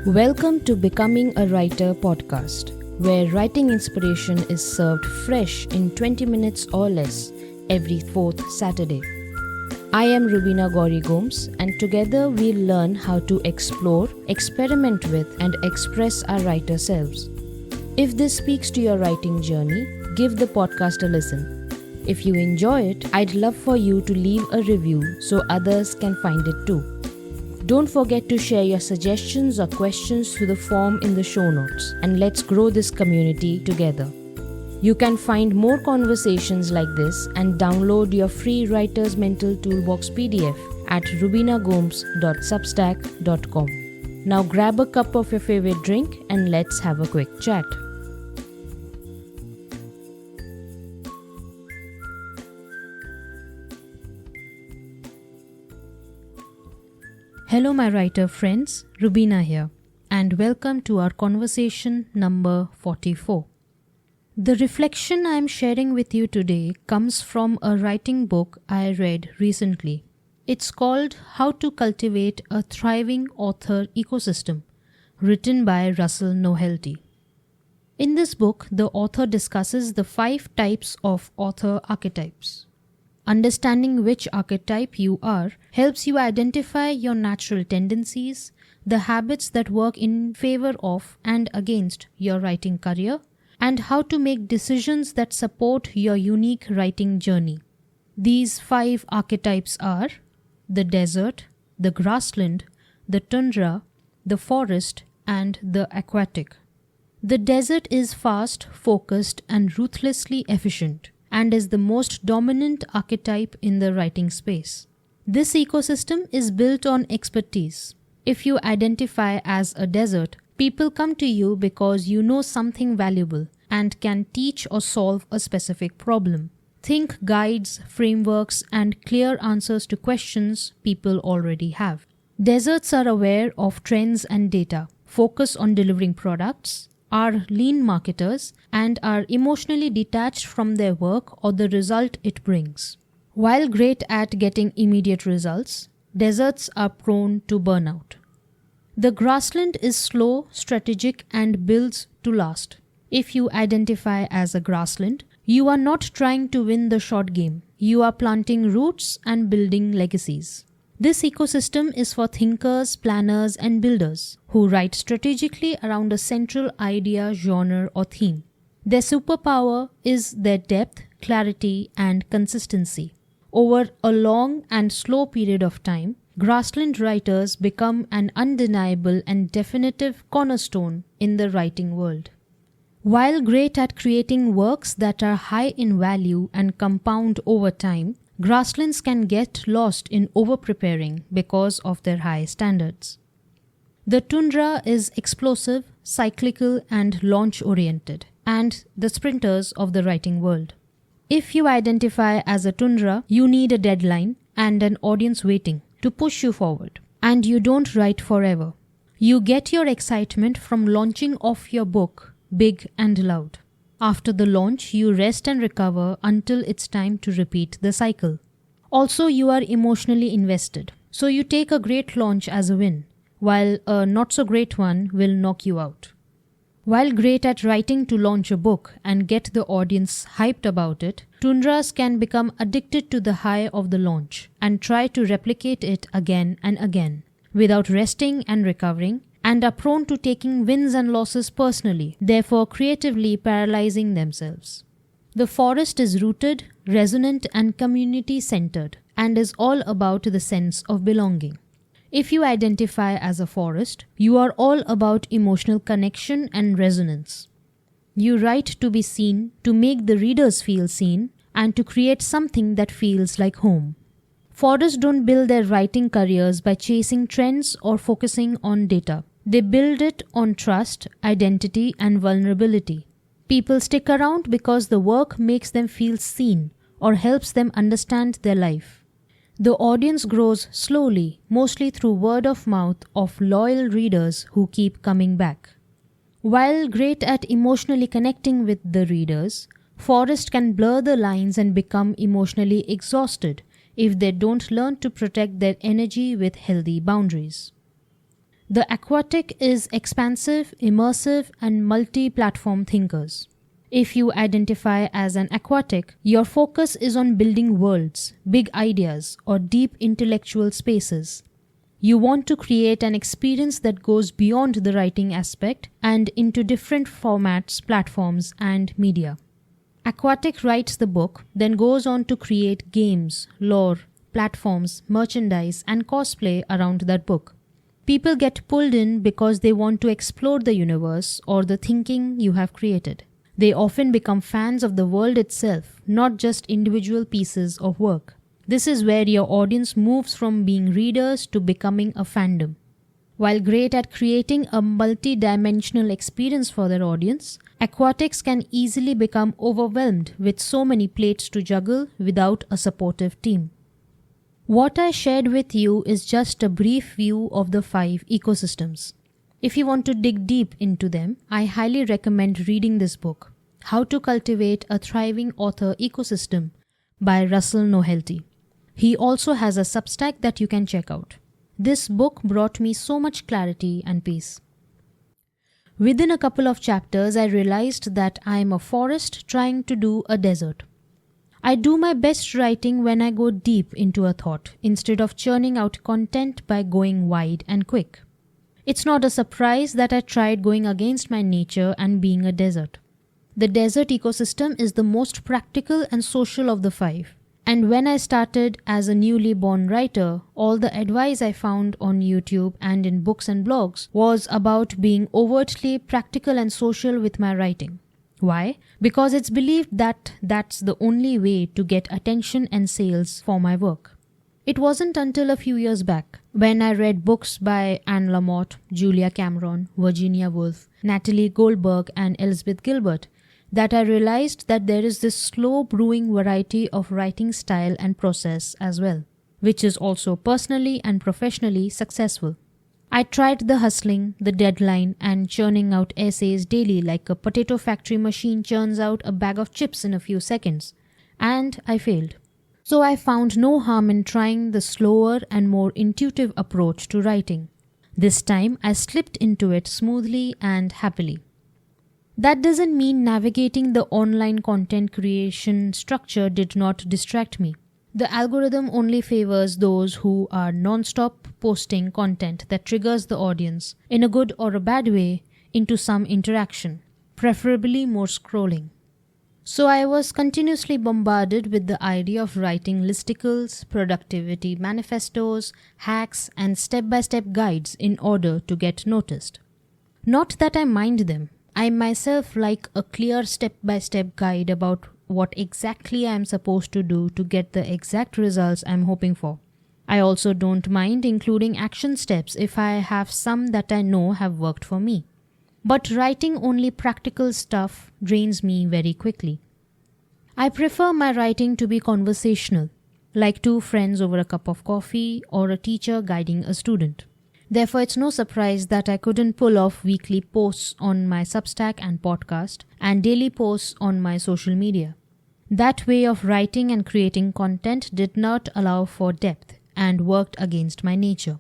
Welcome to Becoming a Writer podcast, where writing inspiration is served fresh in 20 minutes or less every fourth Saturday. I am Rubina Gauri Gomes, and together we'll learn how to explore, experiment with, and express our writer selves. If this speaks to your writing journey, give the podcast a listen. If you enjoy it, I'd love for you to leave a review so others can find it too. Don't forget to share your suggestions or questions through the form in the show notes, and let's grow this community together. You can find more conversations like this and download your free Writer's Mental Toolbox PDF at rubinagomes.substack.com. Now grab a cup of your favorite drink and let's have a quick chat. Hello my writer friends, Rubina here, and welcome to our conversation number 44. The reflection I am sharing with you today comes from a writing book I read recently. It's called How to Cultivate a Thriving Author Ecosystem, written by Russell Nohelty. In this book, the author discusses the 5 types of author archetypes. Understanding which archetype you are helps you identify your natural tendencies, the habits that work in favor of and against your writing career, and how to make decisions that support your unique writing journey. These 5 archetypes are the desert, the grassland, the tundra, the forest, and the aquatic. The desert is fast, focused, and ruthlessly efficient, and is the most dominant archetype in the writing space. This ecosystem is built on expertise. If you identify as a desert, people come to you because you know something valuable and can teach or solve a specific problem. Think guides, frameworks, and clear answers to questions people already have. Deserts are aware of trends and data, focus on delivering products, are lean marketers, and are emotionally detached from their work or the result it brings. While great at getting immediate results, deserts are prone to burnout. The grassland is slow, strategic, and builds to last. If you identify as a grassland, you are not trying to win the short game. You are planting roots and building legacies. This ecosystem is for thinkers, planners, and builders who write strategically around a central idea, genre, or theme. Their superpower is their depth, clarity, and consistency. Over a long and slow period of time, grassland writers become an undeniable and definitive cornerstone in the writing world. While great at creating works that are high in value and compound over time, grasslands can get lost in over-preparing because of their high standards. The tundra is explosive, cyclical, and launch-oriented, and the sprinters of the writing world. If you identify as a tundra, you need a deadline and an audience waiting to push you forward, and you don't write forever. You get your excitement from launching off your book big and loud. After the launch, you rest and recover until it's time to repeat the cycle. Also, you are emotionally invested, so you take a great launch as a win, while a not-so-great one will knock you out. While great at writing to launch a book and get the audience hyped about it, tundras can become addicted to the high of the launch and try to replicate it again and again, without resting and recovering, and are prone to taking wins and losses personally, therefore creatively paralyzing themselves. The forest is rooted, resonant, and community-centered, and is all about the sense of belonging. If you identify as a forest, you are all about emotional connection and resonance. You write to be seen, to make the readers feel seen, and to create something that feels like home. Forests don't build their writing careers by chasing trends or focusing on data. They build it on trust, identity, and vulnerability. People stick around because the work makes them feel seen or helps them understand their life. The audience grows slowly, mostly through word of mouth of loyal readers who keep coming back. While great at emotionally connecting with the readers, forests can blur the lines and become emotionally exhausted if they don't learn to protect their energy with healthy boundaries. The Aquatic is expansive, immersive, and multi-platform thinkers. If you identify as an aquatic, your focus is on building worlds, big ideas, or deep intellectual spaces. You want to create an experience that goes beyond the writing aspect and into different formats, platforms, and media. Aquatic writes the book, then goes on to create games, lore, platforms, merchandise, and cosplay around that book. People get pulled in because they want to explore the universe or the thinking you have created. They often become fans of the world itself, not just individual pieces of work. This is where your audience moves from being readers to becoming a fandom. While great at creating a multi-dimensional experience for their audience, aquatics can easily become overwhelmed with so many plates to juggle without a supportive team. What I shared with you is just a brief view of the 5 ecosystems. If you want to dig deep into them, I highly recommend reading this book, How to Cultivate a Thriving Author Ecosystem by Russell Nohelty. He also has a Substack that you can check out. This book brought me so much clarity and peace. Within a couple of chapters, I realized that I am a forest trying to do a desert. I do my best writing when I go deep into a thought, instead of churning out content by going wide and quick. It's not a surprise that I tried going against my nature and being a desert. The desert ecosystem is the most practical and social of the 5. And when I started as a newly born writer, all the advice I found on YouTube and in books and blogs was about being overtly practical and social with my writing. Why? Because it's believed that that's the only way to get attention and sales for my work. It wasn't until a few years back, when I read books by Anne Lamott, Julia Cameron, Virginia Woolf, Natalie Goldberg, and Elizabeth Gilbert, that I realized that there is this slow brewing variety of writing style and process as well, which is also personally and professionally successful. I tried the hustling, the deadline, and churning out essays daily like a potato factory machine churns out a bag of chips in a few seconds, and I failed. So I found no harm in trying the slower and more intuitive approach to writing. This time I slipped into it smoothly and happily. That doesn't mean navigating the online content creation structure did not distract me. The algorithm only favors those who are non-stop posting content that triggers the audience, in a good or a bad way, into some interaction, preferably more scrolling. So I was continuously bombarded with the idea of writing listicles, productivity manifestos, hacks, and step-by-step guides in order to get noticed. Not that I mind them. I myself like a clear step-by-step guide about what exactly I am supposed to do to get the exact results I'm hoping for. I also don't mind including action steps if I have some that I know have worked for me. But writing only practical stuff drains me very quickly. I prefer my writing to be conversational, like 2 friends over a cup of coffee or a teacher guiding a student. Therefore, it's no surprise that I couldn't pull off weekly posts on my Substack and podcast and daily posts on my social media. That way of writing and creating content did not allow for depth and worked against my nature.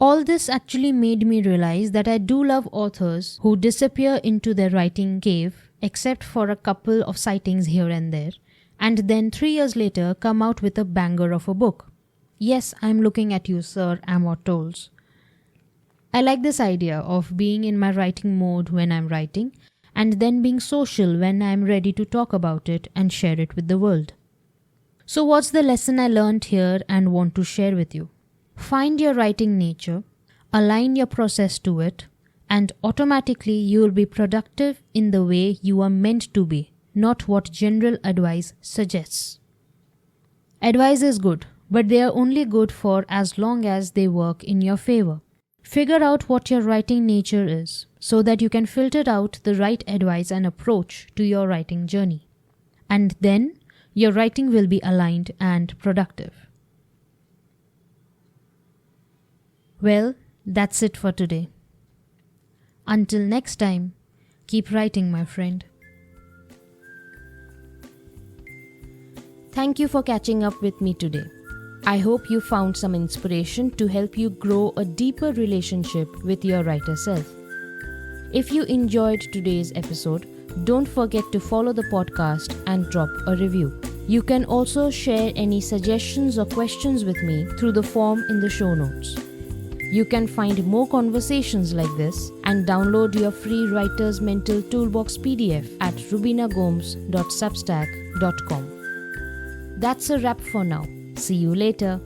All this actually made me realize that I do love authors who disappear into their writing cave, except for a couple of sightings here and there, and then 3 years later come out with a banger of a book. Yes, I'm looking at you, Sir Amor Tolls. I like this idea of being in my writing mode when I'm writing, and then being social when I'm ready to talk about it and share it with the world. So what's the lesson I learned here and want to share with you? Find your writing nature, align your process to it, and automatically you will be productive in the way you are meant to be, not what general advice suggests. Advice is good, but they are only good for as long as they work in your favor. Figure out what your writing nature is so that you can filter out the right advice and approach to your writing journey. And then your writing will be aligned and productive. Well, that's it for today. Until next time, keep writing, my friend. Thank you for catching up with me today. I hope you found some inspiration to help you grow a deeper relationship with your writer self. If you enjoyed today's episode, don't forget to follow the podcast and drop a review. You can also share any suggestions or questions with me through the form in the show notes. You can find more conversations like this and download your free Writer's Mental Toolbox PDF at rubinagomes.substack.com. That's a wrap for now. See you later.